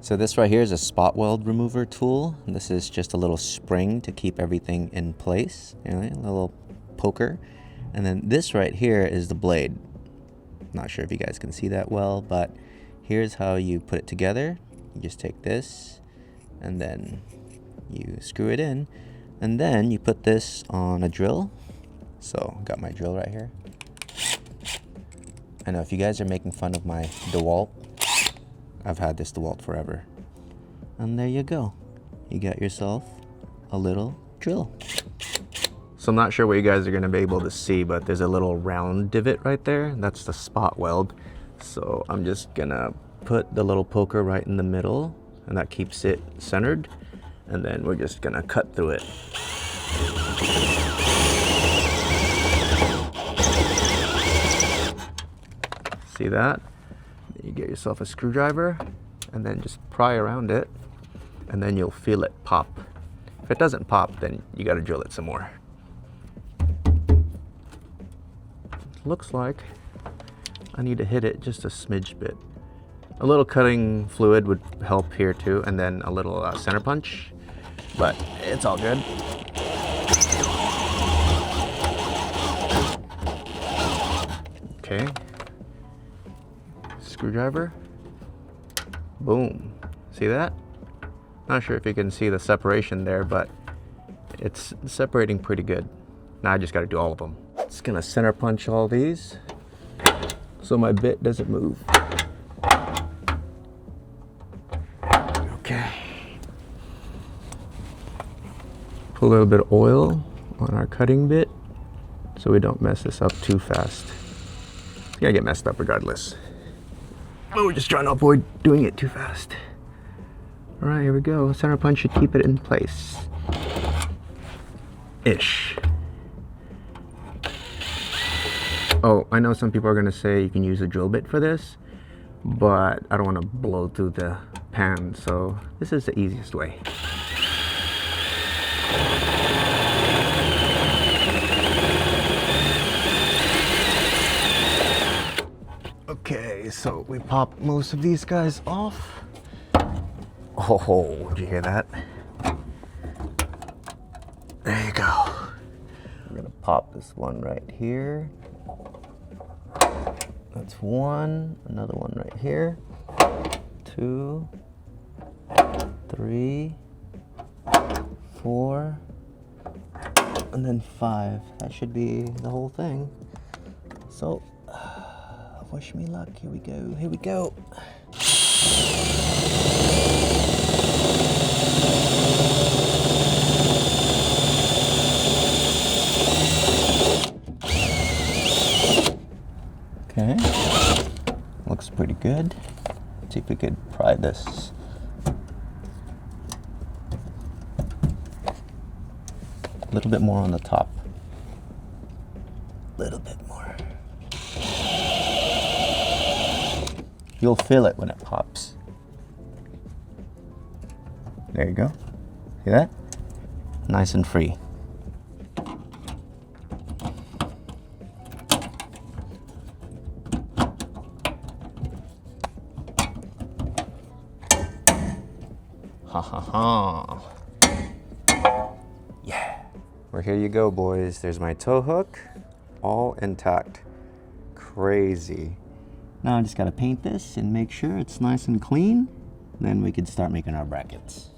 So this right here is a spot weld remover tool. And this is just a little spring to keep everything in place, you know, a little poker. And then this right here is the blade. Not sure if you guys can see that well, but here's how you put it together. You just take this and then you screw it in, and then you put this on a drill. So got my drill right here. I know if you guys are making fun of my DeWalt, I've had this DeWalt forever. And there you go. You got yourself a little drill. So I'm not sure what you guys are gonna be able to see, but there's a little round divot right there. That's the spot weld. So I'm just gonna put the little poker right in the middle, and that keeps it centered. And then we're just gonna cut through it. See that? You get yourself a screwdriver and then just pry around it, and then you'll feel it pop. If it doesn't pop, then you gotta drill it some more. Looks like I need to hit it just a smidge bit. A little cutting fluid would help here too, and then a little center punch, but it's all good. Okay. Screwdriver. Boom. See that? Not sure if you can see the separation there, but it's separating pretty good. Now I just got to do all of them. Just gonna center punch all these so my bit doesn't move. Okay. Put a little bit of oil on our cutting bit so we don't mess this up too fast. It's gonna get messed up regardless. But we're just trying to avoid doing it too fast. All right, here we go. Center punch should keep it in place. Ish. Oh, I know some people are gonna say you can use a drill bit for this, but I don't wanna blow through the pan, so this is the easiest way. Okay, so we pop most of these guys off. Oh, did you hear that? There you go. I'm gonna pop this one right here. That's one, another one right here. 2, 3, 4, and then 5. That should be the whole thing. So, wish me luck. Here we go. Here we go. Okay. Looks pretty good. Let's see if we could pry this. A little bit more on the top. A little bit more. You'll feel it when it pops. There you go. See that? Nice and free. Ha ha ha. Yeah. Well, here you go, boys. There's my tow hook, all intact. Crazy. Now I just gotta paint this and make sure it's nice and clean. Then we can start making our brackets.